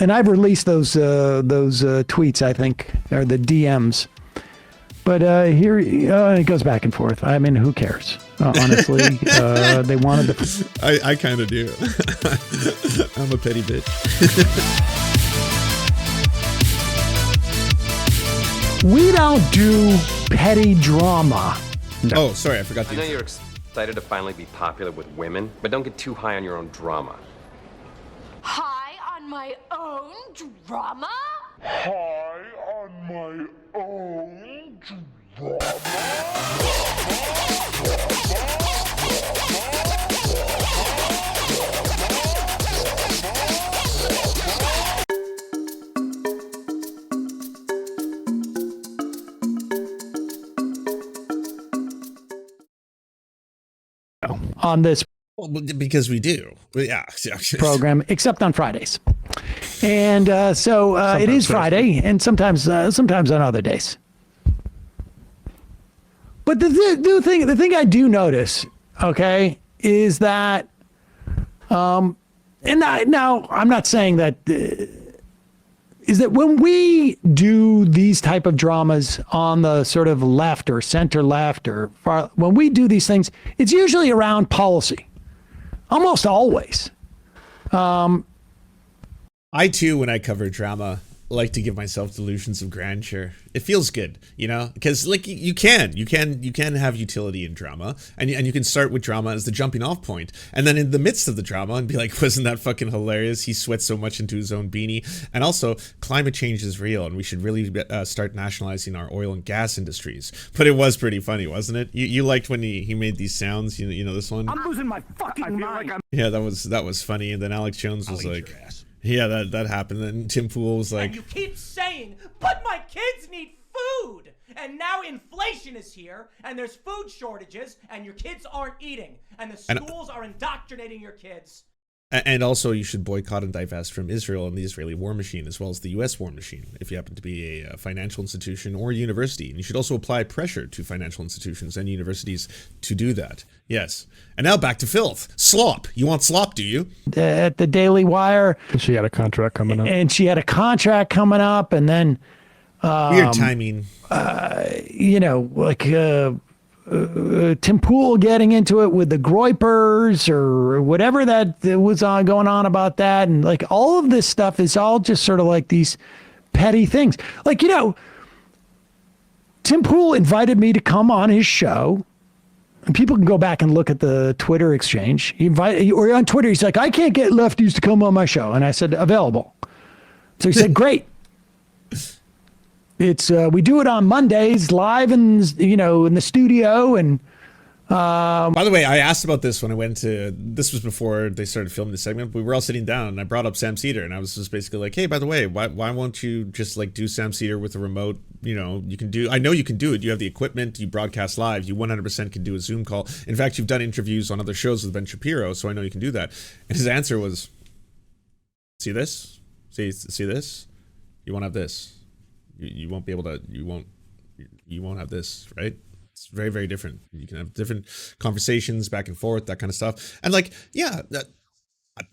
And I've released those tweets, I think, or the DMs. But here it goes back and forth. I mean, who cares? Honestly, they wanted the. I kind of do. I'm a petty bitch. We don't do petty drama. No. Oh, sorry, I forgot I know you're excited to finally be popular with women, but don't get too high on your own drama. High on my own drama? High on my own drama? On this because we do. Yeah. program, except on Fridays. And so it is Friday, and sometimes on other days. But the thing I do notice, okay, is that, now I'm not saying that, is that when we do these type of dramas on the sort of left or center left or far, when we do these things, it's usually around policy, almost always. I too, when I cover drama, like to give myself delusions of grandeur. It feels good, you know, because like you can have utility in drama, and you can start with drama as the jumping off point, and then in the midst of the drama and be like, wasn't that fucking hilarious? He sweats so much into his own beanie. And also, climate change is real, and we should really start nationalizing our oil and gas industries. But it was pretty funny, wasn't it? You liked when he made these sounds, you know this one? I'm losing my fucking mind. Yeah, that was funny. And then Alex Jones was like, yeah, that happened. Then Tim Pool was like, and you keep saying, but my kids need food. And now inflation is here, and there's food shortages, and your kids aren't eating, and the schools are indoctrinating your kids. And also, you should boycott and divest from Israel and the Israeli war machine, as well as the U.S. war machine, if you happen to be a financial institution or university. And you should also apply pressure to financial institutions and universities to do that. Yes. And now back to filth. Slop. You want slop, do you? At the Daily Wire. She had a contract coming up. And then... weird timing. You know, like... Tim Pool getting into it with the Groypers or whatever that was going on about that. And like all of this stuff is all just sort of like these petty things. Like, you know, Tim Pool invited me to come on his show. And people can go back and look at the Twitter exchange. Or on Twitter, he's like, I can't get lefties to come on my show. And I said, available. So he said, great. It's we do it on Mondays live in the studio. And by the way, I asked about this when I went to, this was before they started filming the segment. We were all sitting down and I brought up Sam Seder, and I was just basically like, hey, by the way, why won't you just like do Sam Seder with a remote? You know, I know you can do it. You have the equipment, you broadcast live, you 100% can do a Zoom call. In fact, you've done interviews on other shows with Ben Shapiro, so I know you can do that. And his answer was, see this? See this? You won't have this. You won't be able to, you won't have this, right? It's very, very different. You can have different conversations back and forth, that kind of stuff. And like, yeah,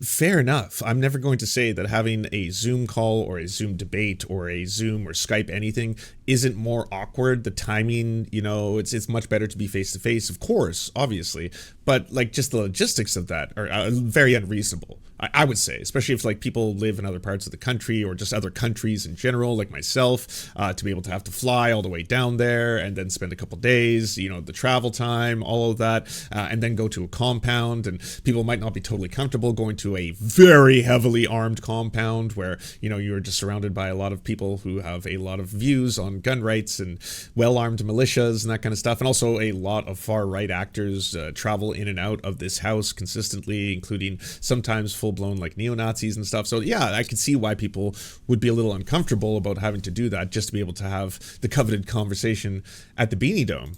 fair enough. I'm never going to say that having a Zoom call or a Zoom debate or a Zoom or Skype anything isn't more awkward. The timing, you know, it's much better to be face to face, of course, obviously. But like just the logistics of that are very unreasonable, I would say, especially if like people live in other parts of the country or just other countries in general, like myself, to be able to have to fly all the way down there and then spend a couple days, you know, the travel time, all of that, and then go to a compound, and people might not be totally comfortable going to a very heavily armed compound where, you know, you're just surrounded by a lot of people who have a lot of views on gun rights and well-armed militias and that kind of stuff. And also a lot of far-right actors travel in and out of this house consistently, including sometimes full-blown like neo-Nazis and stuff. So yeah, I could see why people would be a little uncomfortable about having to do that just to be able to have the coveted conversation at the Beanie Dome.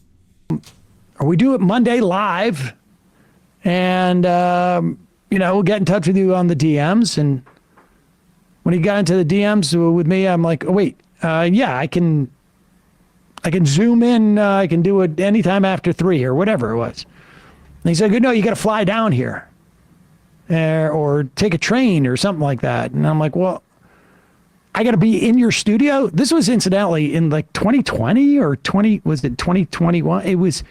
Or we do it Monday live, and you know, we'll get in touch with you on the DMs. And when he got into the DMs with me, I'm like, oh, wait, yeah, I can Zoom in. I can do it anytime after 3 or whatever it was. And he said, no, you got to fly down here. or take a train or something like that. And I'm like, well, I got to be in your studio. This was incidentally in like 2020 or 2021? It was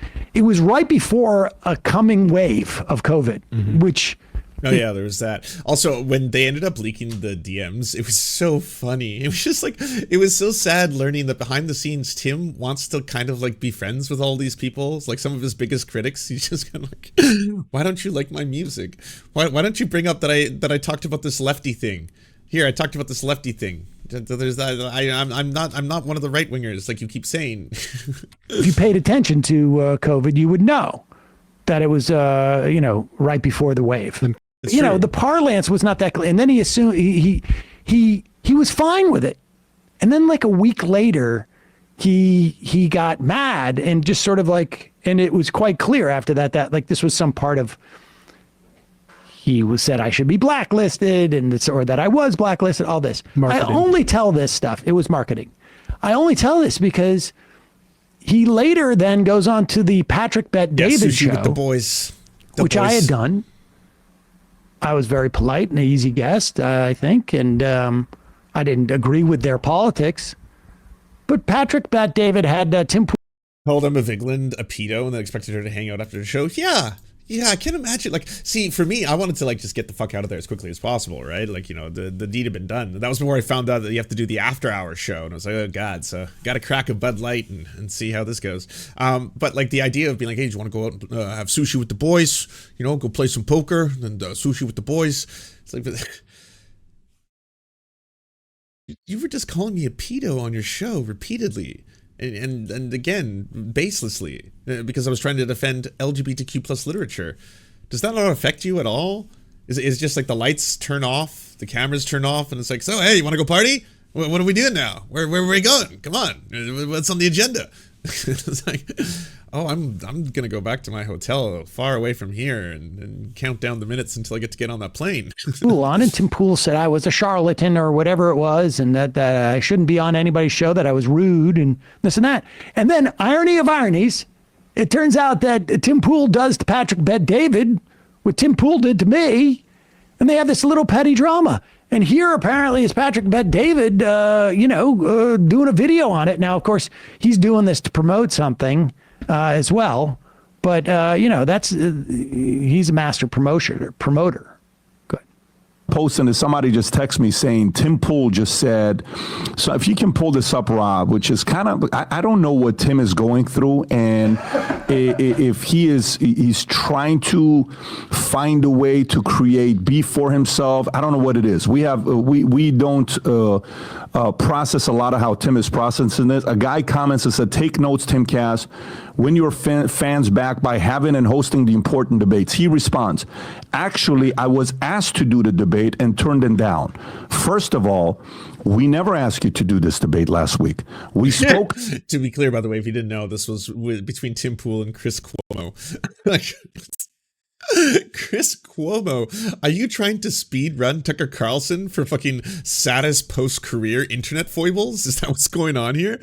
right before a coming wave of COVID, which. Oh yeah, there was that. Also, when they ended up leaking the DMs, it was so funny. It was just like, it was so sad learning that behind the scenes, Tim wants to kind of like be friends with all these people. It's like some of his biggest critics. He's just kind of like, why don't you like my music? Why don't you bring up that I talked about this lefty thing? Here, I talked about this lefty thing. There's that. I'm not one of the right wingers like you keep saying. If you paid attention to COVID, you would know that it was right before the wave. It's true. The parlance was not that clear. And then he assumed he was fine with it. And then like a week later, he got mad and just sort of like, and it was quite clear after that like this was some part of, said I should be blacklisted or that I was blacklisted, all this. Marketing. I only tell this stuff. It was marketing. I only tell this because he later then goes on to the Patrick Bet David show. With the boys. Which I had done. I was very polite and an easy guest, I think, and I didn't agree with their politics. But Patrick Bet David had Tim Pool. Called Emma Vigeland a pedo and then expected her to hang out after the show. Yeah, I can't imagine. Like, see, for me, I wanted to like just get the fuck out of there as quickly as possible, right? Like, the deed had been done. That was before I found out that you have to do the after-hours show, and I was like, oh god, so got to crack a Bud Light and see how this goes. But like the idea of being like, hey, do you want to go out and have sushi with the boys? Go play some poker and sushi with the boys. It's like, you were just calling me a pedo on your show repeatedly. And again, baselessly, because I was trying to defend LGBTQ plus literature. Does that not affect you at all? Is it just like the lights turn off, the cameras turn off, and it's like, so hey, you want to go party? What are we doing now? Where are we going? Come on, what's on the agenda? It's like, oh, I'm gonna go back to my hotel far away from here and count down the minutes until I get on that plane. On and Tim Pool said I was a charlatan or whatever it was, and that I shouldn't be on anybody's show, that I was rude and this and that. And then, irony of ironies, it turns out that Tim Pool does to Patrick Bet David what Tim Pool did to me, and they have this little petty drama. And here apparently is Patrick Bet David, doing a video on it. Now, of course, he's doing this to promote something as well. But, he's a master promoter. Good. Posting that somebody just texted me saying Tim Pool just said, so if you can pull this up, Rob, which is kind of, I don't know what Tim is going through, and if he's trying to find a way to create beef for himself. I don't know what it is. We don't process a lot of how Tim is processing this. A guy comments and said, take notes, Tim Cass, win your fans back by having and hosting the important debates. He responds, actually, I was asked to do the debate and turned it down. First of all, we never asked you to do this debate last week. We spoke. To be clear, by the way, if you didn't know, this was between Tim Pool and Chris Cuomo. Chris Cuomo, are you trying to speed run Tucker Carlson for fucking saddest post-career internet foibles? Is that what's going on here?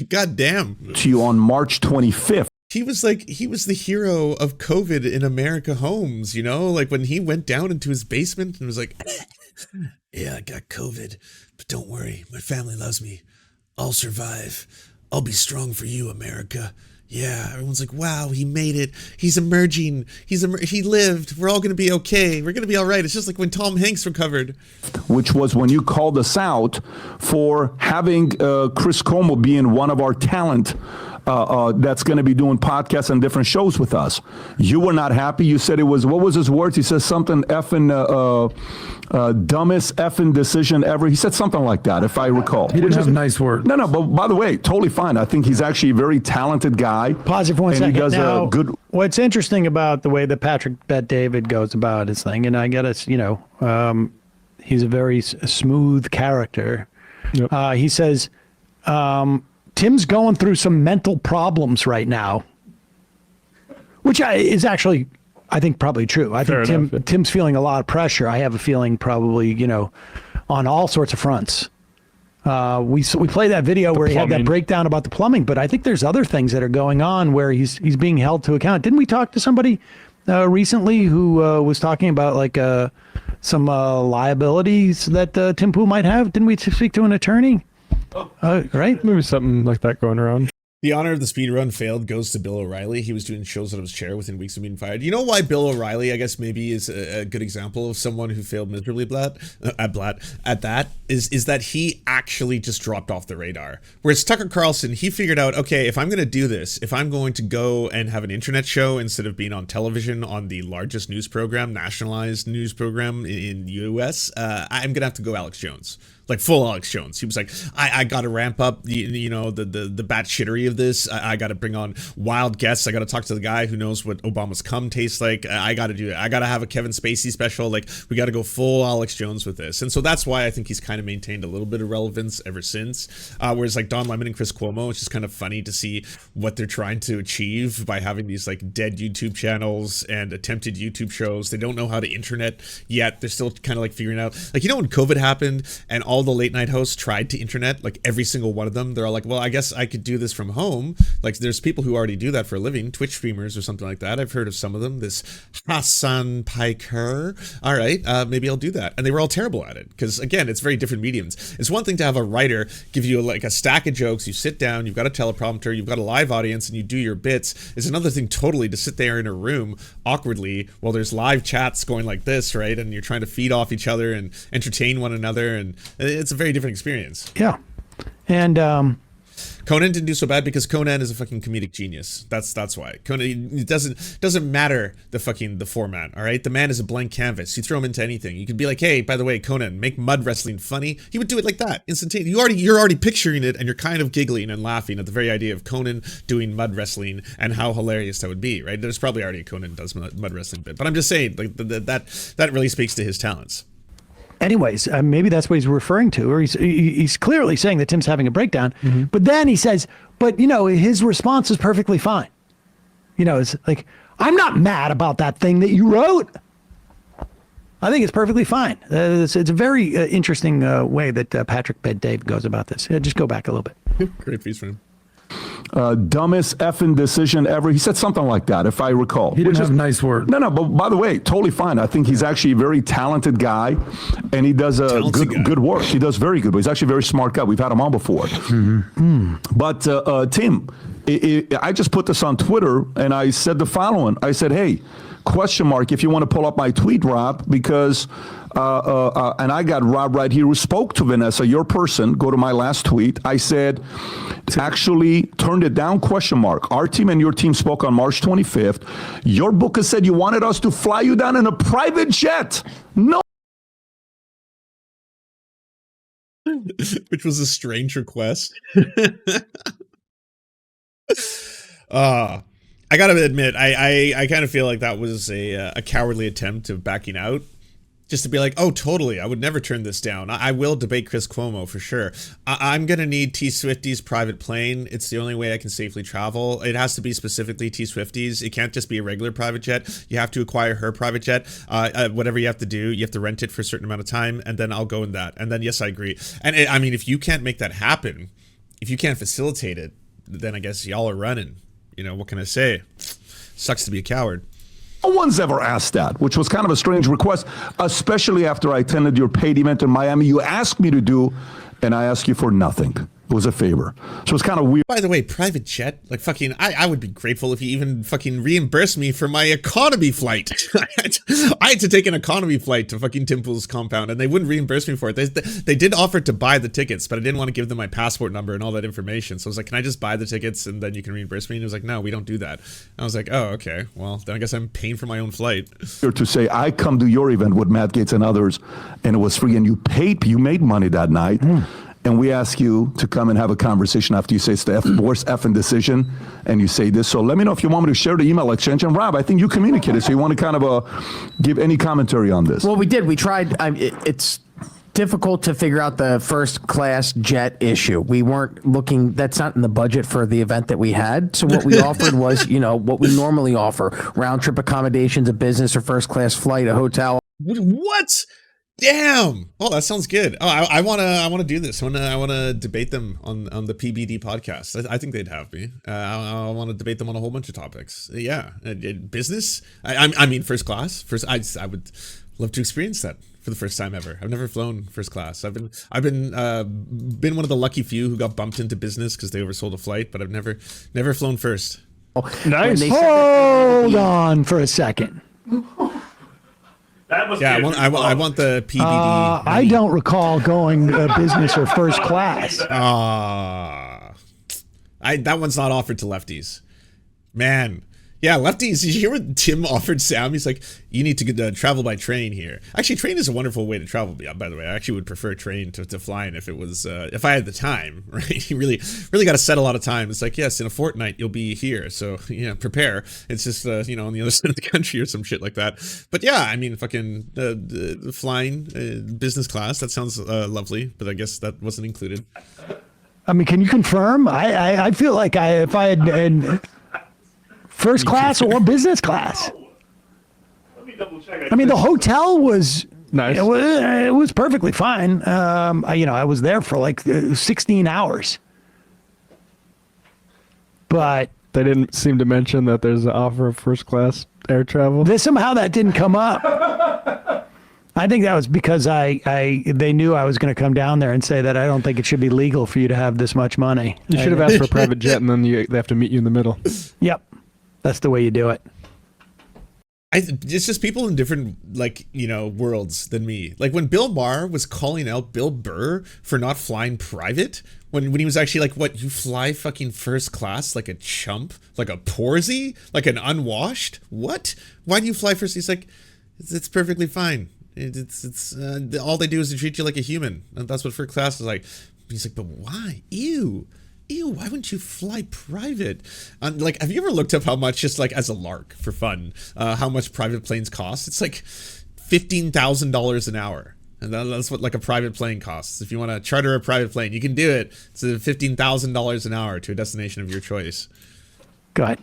God damn. To you on March 25th. He was the hero of COVID in America Homes, like when he went down into his basement and was like, yeah, I got COVID, but don't worry, my family loves me. I'll survive. I'll be strong for you, America. Yeah, everyone's like, wow, he made it. He's emerging. He lived. We're all going to be okay. We're going to be all right. It's just like when Tom Hanks recovered. Which was when you called us out for having Chris Cuomo being one of our talent that's going to be doing podcasts and different shows with us. You were not happy. You said it was, what was his words? He said something effing dumbest effing decision ever. He said something like that, if I recall. He didn't have nice words. No, but by the way, totally fine. I think he's actually a very talented guy. Pause it for 1 second. He does now, a good. What's interesting about the way that Patrick Bet David goes about his thing, and I got to, he's a very smooth character. Yep. He says, Tim's going through some mental problems right now, which is actually, I think, probably true. I think Tim's feeling a lot of pressure. I have a feeling probably, on all sorts of fronts. We played that video where he had that breakdown about the plumbing, but I think there's other things that are going on where he's being held to account. Didn't we talk to somebody recently who was talking about like some liabilities that Tim Pool might have. Didn't we speak to an attorney? Right? Maybe something like that going around. The honor of the speed run failed goes to Bill O'Reilly. He was doing shows out of his chair within weeks of being fired. You know why Bill O'Reilly, I guess, maybe is a good example of someone who failed miserably at that is that he actually just dropped off the radar. Whereas Tucker Carlson, he figured out, okay, if I'm going to do this, if I'm going to go and have an internet show instead of being on television on the largest news program, nationalized news program in the US, I'm going to have to go Alex Jones. Like full Alex Jones. He was like, I got to ramp up the bat shittery of this. I got to bring on wild guests. I got to talk to the guy who knows what Obama's cum tastes like. I got to do it. I got to have a Kevin Spacey special. Like we got to go full Alex Jones with this. And so that's why I think he's kind of maintained a little bit of relevance ever since. Whereas like Don Lemon and Chris Cuomo, it's just kind of funny to see what they're trying to achieve by having these like dead YouTube channels and attempted YouTube shows. They don't know how to internet yet. They're still kind of like figuring out, like, you know, when COVID happened and all the late night hosts tried to internet, like every single one of them, they're all like, well, I guess I could do this from home. Like there's people who already do that for a living, Twitch streamers or something like that. I've heard of some of them, this Hassan Piker. All right, maybe I'll do that. And they were all terrible at it because again, it's very different mediums. It's one thing to have a writer give you like a stack of jokes, you sit down, you've got a teleprompter, you've got a live audience and you do your bits. It's another thing totally to sit there in a room awkwardly while there's live chats going like this, right? And you're trying to feed off each other and entertain one another, and it's a very different experience. Yeah. And Conan didn't do so bad because Conan is a fucking comedic genius. That's why. Conan, it doesn't matter the format, all right? The man is a blank canvas. You throw him into anything. You could be like, hey, by the way, Conan, make mud wrestling funny. He would do it like that, instantaneously. You're already picturing it, and you're kind of giggling and laughing at the very idea of Conan doing mud wrestling and how hilarious that would be, right? There's probably already a Conan does mud wrestling bit, but I'm just saying, like that really speaks to his talents. Anyways, maybe that's what he's referring to, or he's clearly saying that Tim's having a breakdown. Mm-hmm. But then he says, but, you know, his response is perfectly fine. You know, it's like, I'm not mad about that thing that you wrote. I think it's perfectly fine. It's a very interesting way that Patrick Bet-Dave goes about this. Just go back a little bit. Great piece for him. Dumbest effing decision ever. He said something like that, if I recall. He didn't have nice words. No, but by the way, totally fine. I think he's actually a very talented guy, and he does good work. He does very good. He's actually a very smart guy. We've had him on before. Mm-hmm. But Tim, I just put this on Twitter, and I said the following. I said, hey, question mark, if you want to pull up my tweet, Rob, because and I got Rob right here who spoke to Vanessa, your person. Go to my last tweet. I said, actually turned it down, question mark. Our team and your team spoke on March 25th. Your booker said you wanted us to fly you down in a private jet. No. Which was a strange request. I gotta admit, I kind of feel like that was a cowardly attempt of backing out. Just to be like, oh, totally, I would never turn this down. I will debate Chris Cuomo for sure. I'm going to need T Swifty's private plane. It's the only way I can safely travel. It has to be specifically T Swifty's. It can't just be a regular private jet. You have to acquire her private jet. Whatever you have to do, you have to rent it for a certain amount of time, and then I'll go in that. And then, yes, I agree. And I mean, if you can't make that happen, if you can't facilitate it, then I guess y'all are running. You know, what can I say? Sucks to be a coward. No one's ever asked that, which was kind of a strange request, especially after I attended your paid event in Miami. You asked me to do, and I asked you for nothing. It was a favor. So it's kind of weird. By the way, private jet, like fucking, I would be grateful if you even fucking reimbursed me for my economy flight. I had to take an economy flight to fucking Tim Pool's compound, and they wouldn't reimburse me for it. They did offer to buy the tickets, but I didn't want to give them my passport number and all that information. So I was like, can I just buy the tickets and then you can reimburse me? And it was like, no, we don't do that. And I was like, oh, okay. Well, then I guess I'm paying for my own flight. To say, I come to your event with Matt Gaetz and others, and it was free, and you made money that night. And we ask you to come and have a conversation after you say it's the worst effing decision, and you say this. So let me know if you want me to share the email exchange. And Rob, I think you communicated, so you want to kind of give any commentary on this. Well, we did. We tried. It's difficult to figure out the first class jet issue. We weren't looking, that's not in the budget for the event that we had. So what we offered was, you know, what we normally offer: round trip accommodations, a business or first class flight, a hotel. What? Damn. Oh, that sounds good. Oh, I wanna do this. I wanna debate them on the PBD podcast. I think they'd have me. I want to debate them on a whole bunch of topics. Yeah, business. I mean, first class. I would love to experience that for the first time ever. I've never flown first class. I've been one of the lucky few who got bumped into business because they oversold a flight, but I've never flown first. Nice. Hold on for a second. Yeah, I want the PBD. I don't recall going business or first class. That one's not offered to lefties. Man. Yeah, lefties, did you hear what Tim offered Sam? He's like, you need to travel by train here. Actually, train is a wonderful way to travel, by the way. I actually would prefer train to flying if it was, if I had the time, right? You really got to set a lot of time. It's like, yes, in a fortnight, you'll be here. So, yeah, prepare. It's just, on the other side of the country or some shit like that. But yeah, I mean, fucking flying business class, that sounds lovely, but I guess that wasn't included. I mean, can you confirm? I feel like if I had... First class or business class? Let me double check. I mean, the hotel was nice. It was perfectly fine. I was there for like 16 hours. But they didn't seem to mention that there's an offer of first class air travel. Somehow that didn't come up. I think that was because they knew I was going to come down there and say that I don't think it should be legal for you to have this much money. You should have asked for a private jet, and then they have to meet you in the middle. Yep. That's the way you do it. It's just people in different, worlds than me. Like when Bill Maher was calling out Bill Burr for not flying private, when he was actually like, what, you fly fucking first class like a chump, like a porzy, like an unwashed? What? Why do you fly first? He's like, it's perfectly fine. It's all they do is to treat you like a human. And that's what first class is like. He's like, but why? Ew, why wouldn't you fly private? Have you ever looked up how much, just like as a lark for fun, how much private planes cost? It's like $15,000 an hour. And that's what like a private plane costs. If you want to charter a private plane, you can do it. It's $15,000 an hour to a destination of your choice. Go ahead.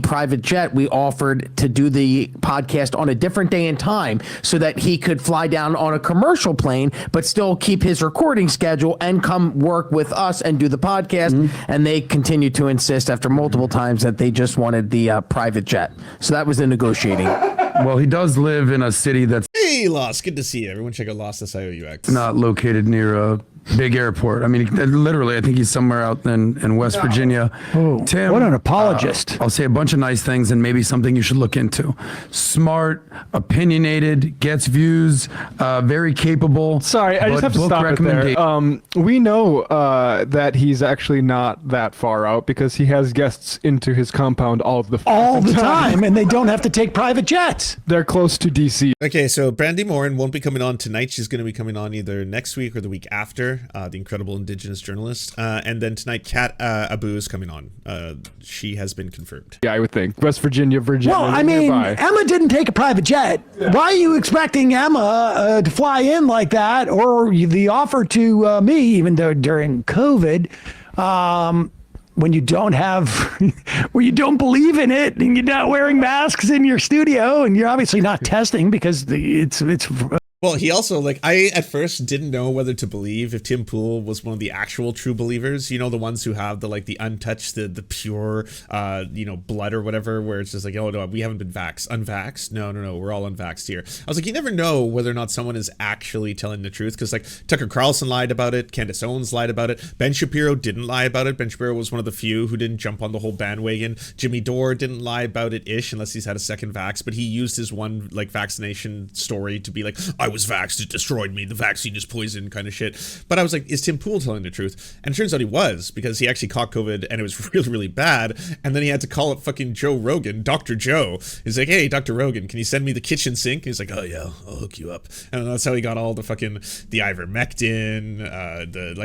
Private jet, we offered to do the podcast on a different day and time so that he could fly down on a commercial plane but still keep his recording schedule and come work with us and do the podcast. And they continued to insist after multiple times that they just wanted the private jet. So that was the negotiating. Well, he does live in a city that's Hey, Lost, good to see you. Everyone check out Lost SIOUX. not located near a big airport. I mean, literally, I think he's somewhere out in West Virginia. Oh, Tim, what an apologist. I'll say a bunch of nice things and maybe something you should look into. Smart, opinionated, gets views, very capable. Sorry, I just but have to book stop it there. recommendation- We know that he's actually not that far out because he has guests into his compound all the time, and they don't have to take private jets. They're close to DC. Okay, so Brandy Morin won't be coming on tonight. She's going to be coming on either next week or the week after, the incredible Indigenous journalist. And then tonight, Kat Abu is coming on. She has been confirmed. Yeah, I would think. West Virginia, Virginia. Well, I mean, nearby. Emma didn't take a private jet. Why are you expecting Emma to fly in like that? Or the offer to me, even though during COVID, when you don't have, where you don't believe in it and you're not wearing masks in your studio and you're obviously not testing because it's Well, he also, I at first didn't know whether to believe if Tim Pool was one of the actual true believers, the ones who have the untouched, the pure, blood or whatever, where it's just like, oh, no, we haven't been unvaxxed. No, we're all unvaxxed here. I was like, you never know whether or not someone is actually telling the truth, because Tucker Carlson lied about it, Candace Owens lied about it, Ben Shapiro didn't lie about it. Ben Shapiro was one of the few who didn't jump on the whole bandwagon. Jimmy Dore didn't lie about it-ish, unless he's had a second vax, but he used his one, vaccination story to be like, I was vaxxed, it destroyed me, the vaccine is poison kind of shit. But I was like, is Tim Pool telling the truth? And it turns out he was, because he actually caught COVID and it was really, really bad. And then he had to call up fucking Joe Rogan, Dr. Joe. He's like, hey, Dr. Rogan, can you send me the kitchen sink? And he's like, oh yeah, I'll hook you up. And that's how he got all the ivermectin,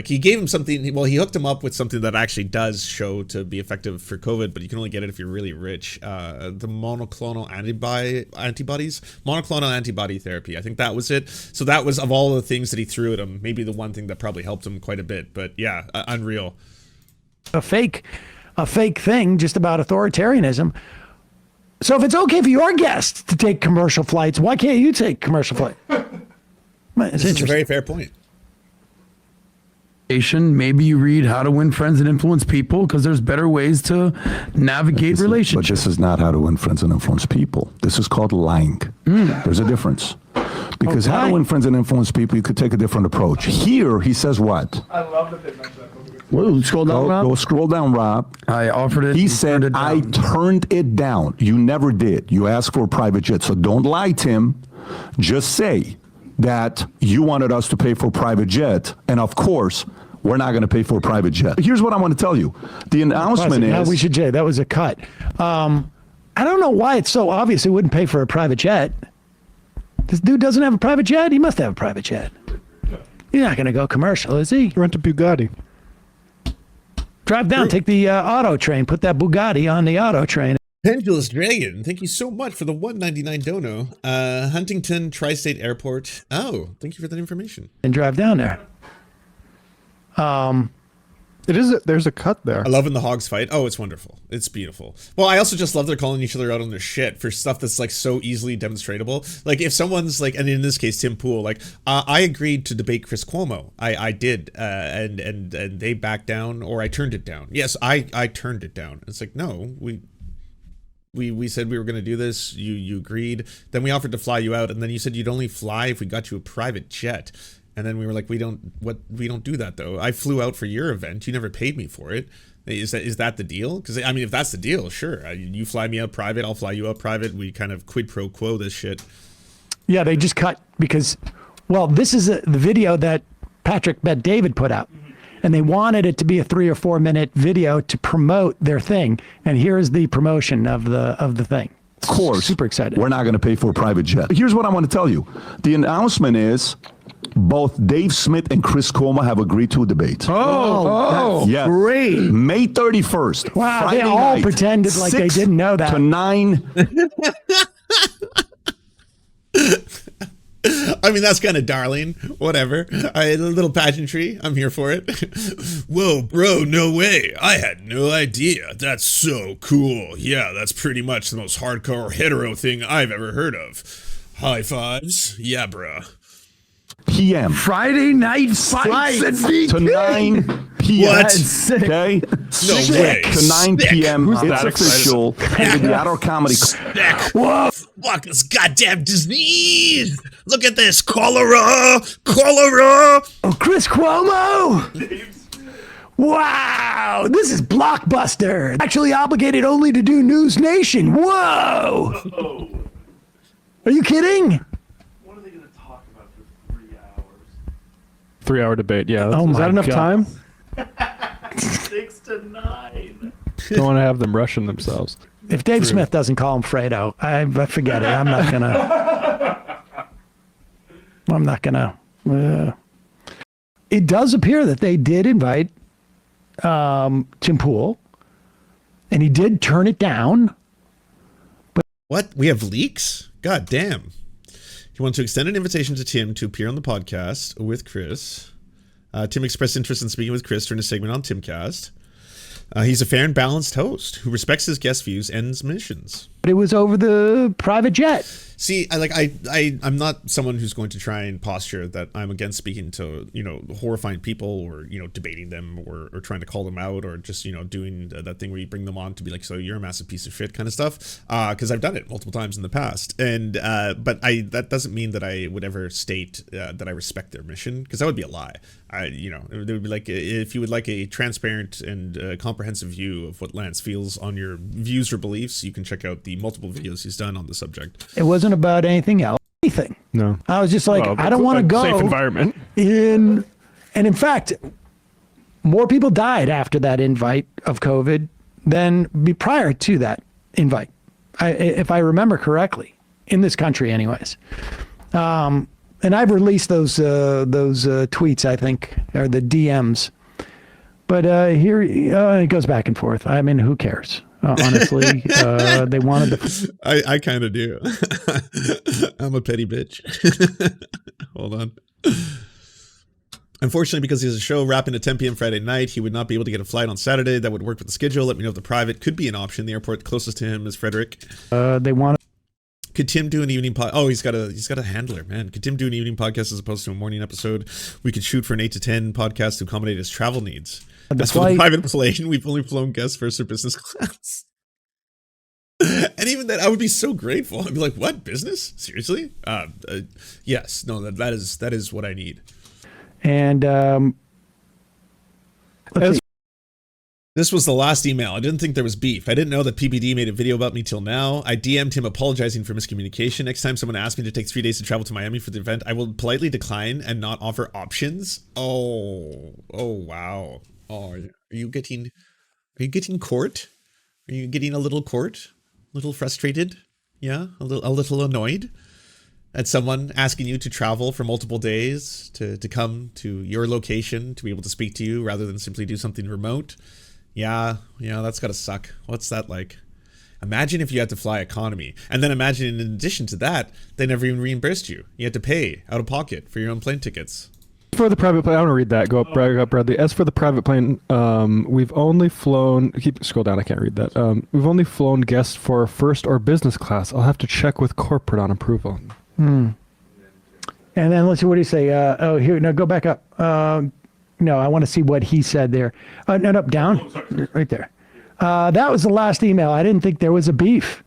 he gave him something, well, he hooked him up with something that actually does show to be effective for COVID, but you can only get it if you're really rich. The monoclonal antibodies, monoclonal antibody therapy. I think that was it. So that was, of all the things that he threw at him, maybe the one thing that probably helped him quite a bit. But yeah, unreal. a fake thing just about authoritarianism. So if it's okay for your guests to take commercial flights, why can't you take commercial flight? Well, it's This is a interesting. very fair point. Maybe you read How to Win Friends and Influence People because there's better ways to navigate But relationships. this is not how to win friends and influence people. This is called lying. There's a difference. Because how to lying. win friends and influence people, you could take a different approach. Here, he says what? I love that they mentioned that. Whoa, scroll down, Rob. Go scroll down, Rob. I offered it. He you said, turned it I down. turned it down. You never did. You asked for a private jet. So don't lie, Tim. Just say that you wanted us to pay for a private jet. And of course, we're not going to pay for a private jet. Here's what I want to tell you. The announcement Now is... we should, Jay, that was a cut. I don't know why it's so obvious he wouldn't pay for a private jet. This dude doesn't have a private jet? He must have a private jet. He's not going to go commercial, is he? Rent a Bugatti. Drive down, take the auto train, put that Bugatti on the auto train. Pendulous Dragon, thank you so much for the $1.99 dono. Huntington Tri-State Airport. Oh, thank you for that information. And drive down there. There's a cut there. I love when the hogs fight. Oh, it's wonderful. It's beautiful. Well, I also just love they're calling each other out on their shit for stuff that's like so easily demonstratable. Like if someone's like, and in this case, Tim Pool, like I agreed to debate Chris Cuomo. I did, and they backed down, or I turned it down. Yes, I turned it down. It's like, no, we said we were going to do this. You agreed. Then we offered to fly you out, and then you said you'd only fly if we got you a private jet. And then we were like, we don't do that though. I flew out for your event. You never paid me for it. Is that the deal? Because I mean, if that's the deal, sure. You fly me out private, I'll fly you out private. We kind of quid pro quo this shit. Yeah, they just cut because, well, this is the video that Patrick Bet David put out. And they wanted it to be a 3 or 4 minute video to promote their thing. And here's the promotion of the thing. Of course. Super excited. We're not going to pay for a private jet. Here's what I want to tell you. The announcement is both Dave Smith and Chris Cuomo have agreed to a debate. Oh, Yes. great. May 31st. Wow, Friday they all night, pretended like they 6 didn't know that. to 9. I mean, that's kind of darling. Whatever. A little pageantry. I'm here for it. Whoa, bro, no way. I had no idea. That's so cool. Yeah, that's pretty much the most hardcore hetero thing I've ever heard of. High fives. Yeah, bruh. p.m. Friday night fights at to 9 p.m. What? Okay? No way. To 9 Sick. p.m. Who's It's that official. In the Adult Comedy. Whoa! Fuck this goddamn disease! Look at this cholera! Cholera! Oh, Chris Cuomo! Wow, this is Blockbuster. Actually obligated only to do News Nation. Whoa! Are you kidding? What are they going to talk about for 3 hours? 3-hour debate. Yeah. Oh Is my that enough God. time? 6 to 9. Don't want to have them rushing themselves. If Dave Smith doesn't call him Fredo, I forget it. I'm not gonna. It does appear that they did invite Tim Pool, and he did turn it down. What? We have leaks? God damn. He wants to extend an invitation to Tim to appear on the podcast with Chris. Tim expressed interest in speaking with Chris during a segment on Timcast. He's a fair and balanced host who respects his guest views and missions. But it was over the private jet. See, I'm not someone who's going to try and posture that I'm against speaking to, horrifying people or, debating them or trying to call them out or just, doing that thing where you bring them on to be like, so you're a massive piece of shit kind of stuff. Because I've done it multiple times in the past. And, but that doesn't mean that I would ever state that I respect their mission, because that would be a lie. It would be like, if you would like a transparent and comprehensive view of what Lance feels on your views or beliefs, you can check out the multiple videos he's done on the subject. It wasn't about anything else. Anything. No. I was just like, Well, I don't want to go. Safe environment. And in fact, more people died after that invite of COVID than prior to that invite, if I remember correctly, in this country, anyways. And I've released those tweets, I think, or the DMs. But here it goes back and forth. I mean, who cares? Honestly, they wanted to. I kind of do. I'm a petty bitch. Hold on. Unfortunately, because he has a show wrapping at 10 p.m. Friday night, he would not be able to get a flight on Saturday. That would work with the schedule. Let me know if the private could be an option. The airport closest to him is Frederick. They wanted. Could Tim do an evening pod? Oh, he's got a handler, man. Could Tim do an evening podcast as opposed to a morning episode? We could shoot for an 8 to 10 podcast to accommodate his travel needs. As for the private plane, we've only flown guest first or business class. And even then, I would be so grateful. I'd be like, "What, business? Seriously?" Yes, no, that is what I need. And this was the last email. I didn't think there was beef. I didn't know that PBD made a video about me till now. I DM'd him apologizing for miscommunication. Next time someone asks me to take 3 days to travel to Miami for the event, I will politely decline and not offer options. Oh, wow. Oh, are you getting court? Are you getting a little court? A little frustrated? Yeah, a little annoyed at someone asking you to travel for multiple days to come to your location to be able to speak to you rather than simply do something remote. Yeah, that's gotta suck. What's that like? Imagine if you had to fly economy, and then imagine in addition to that, they never even reimbursed you. You had to pay out of pocket for your own plane tickets. For the private plane, I want to read that. Go up, Bradley. As for the private plane, we've only flown. Scroll down. I can't read that. We've only flown guests for first or business class. I'll have to check with corporate on approval. And then let's see, what do you say? Here, no, go back up. No, I want to see what he said there. No, down, right there. That was the last email. I didn't think there was a beef.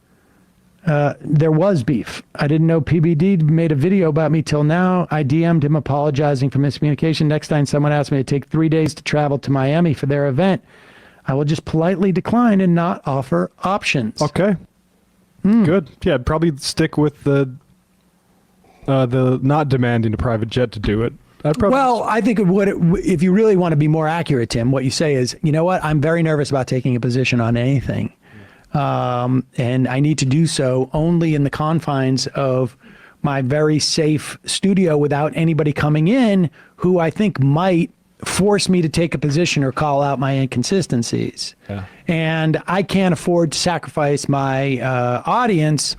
There was beef. I didn't know PBD made a video about me till now. I DM'd him apologizing for miscommunication. Next time someone asks me to take 3 days to travel to Miami for their event, I will just politely decline and not offer options. Okay. Good. Yeah, probably stick with the not demanding a private jet to do it. Well, I think if you really want to be more accurate, Tim, what you say is, you know what? I'm very nervous about taking a position on anything. And I need to do so only in the confines of my very safe studio without anybody coming in who I think might force me to take a position or call out my inconsistencies. Yeah. And I can't afford to sacrifice my audience,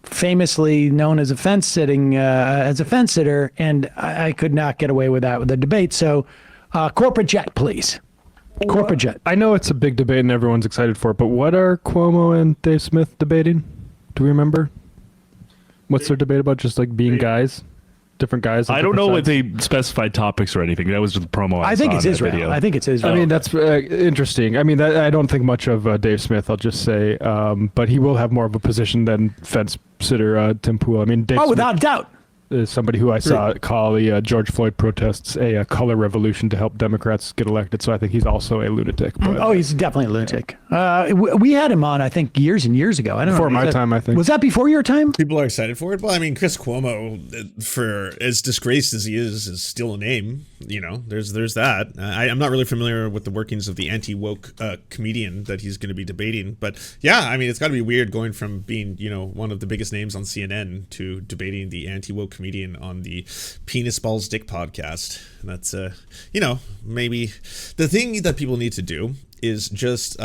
famously known as a fence sitter, and I could not get away with that with the debate. So, corporate jet, please. Corporate jet. I know it's a big debate and everyone's excited for it, but what are Cuomo and Dave Smith debating? Do we remember? What's their debate about? Just like being guys? Different guys? I don't know what they specified topics or anything. That was just the promo. I think it's Israel. Video. I think it's Israel. I mean, that's interesting. I mean, I don't think much of Dave Smith, I'll just say, but he will have more of a position than fence sitter Tim Pool. I mean, Dave Smith without a doubt. Is somebody who I saw call the George Floyd protests a color revolution to help Democrats get elected. So I think he's also a lunatic. But, he's definitely a lunatic. We had him on, I think, years and years ago. I don't know. Before my time, I think. Was that before your time? People are excited for it. Well, I mean, Chris Cuomo, for as disgraced as he is still a name. There's that. I'm not really familiar with the workings of the anti-woke comedian that he's going to be debating. But yeah, I mean, it's got to be weird going from being, one of the biggest names on CNN to debating the anti-woke comedian on the Penis Balls Dick podcast. And that's, maybe the thing that people need to do is just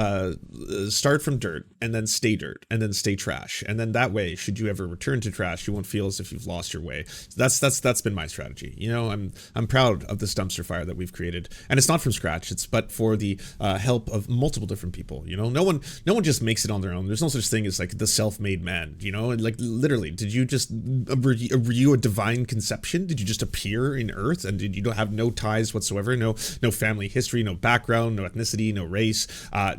start from dirt and then stay dirt and then stay trash, and then that way, should you ever return to trash, you won't feel as if you've lost your way. That's been my strategy. I'm proud of this dumpster fire that we've created, and it's not from scratch. But for the help of multiple different people. No one just makes it on their own. There's no such thing as like the self-made man. Like literally, did you just were you a divine conception? Did you just appear in Earth and did you have no ties whatsoever? No family history, no background, no ethnicity, no race.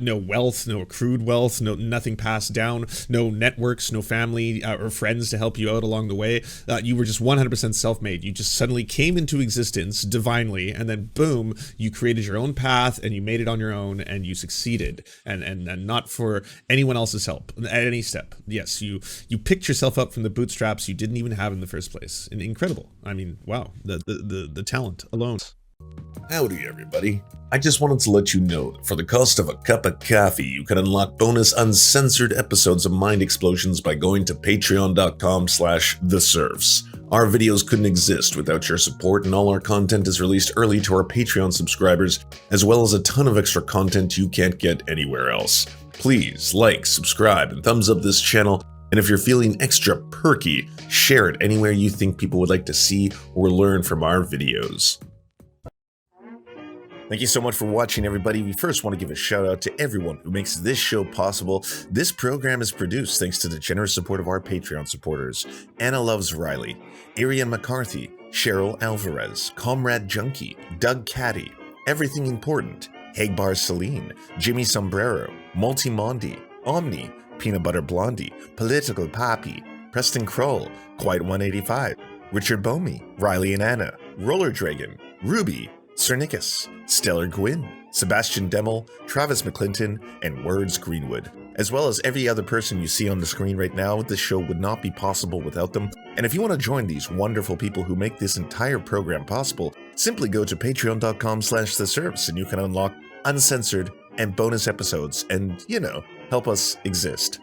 No wealth, no accrued wealth, nothing passed down, no networks, no family or friends to help you out along the way. You were just 100% self-made. You just suddenly came into existence divinely, and then boom, you created your own path and you made it on your own and you succeeded, and not for anyone else's help at any step. Yes, you picked yourself up from the bootstraps you didn't even have in the first place. And incredible. I mean, wow, the talent alone. Howdy everybody. I just wanted to let you know that for the cost of a cup of coffee, you can unlock bonus uncensored episodes of Mind Explosions by going to patreon.com/theserfs. Our videos couldn't exist without your support, and all our content is released early to our Patreon subscribers, as well as a ton of extra content you can't get anywhere else. Please like, subscribe, and thumbs up this channel, and if you're feeling extra perky, share it anywhere you think people would like to see or learn from our videos. Thank you so much for watching, everybody. We first want to give a shout out to everyone who makes this show possible. This program is produced thanks to the generous support of our Patreon supporters: Anna Loves Riley, Arian McCarthy, Cheryl Alvarez, Comrade Junkie, Doug Caddy, Everything Important, Hagbar Celine, Jimmy Sombrero, Multi Mondi, Omni, Peanut Butter Blondie, Political Poppy, Preston Kroll, Quiet 185, Richard Bomey, Riley and Anna, Roller Dragon, Ruby, Cernicus, Stellar Gwyn, Sebastian Demmel, Travis McClinton, and Words Greenwood, as well as every other person you see on the screen right now. This show would not be possible without them. And if you want to join these wonderful people who make this entire program possible, simply go to patreon.com/the Serfs and you can unlock uncensored and bonus episodes and, help us exist.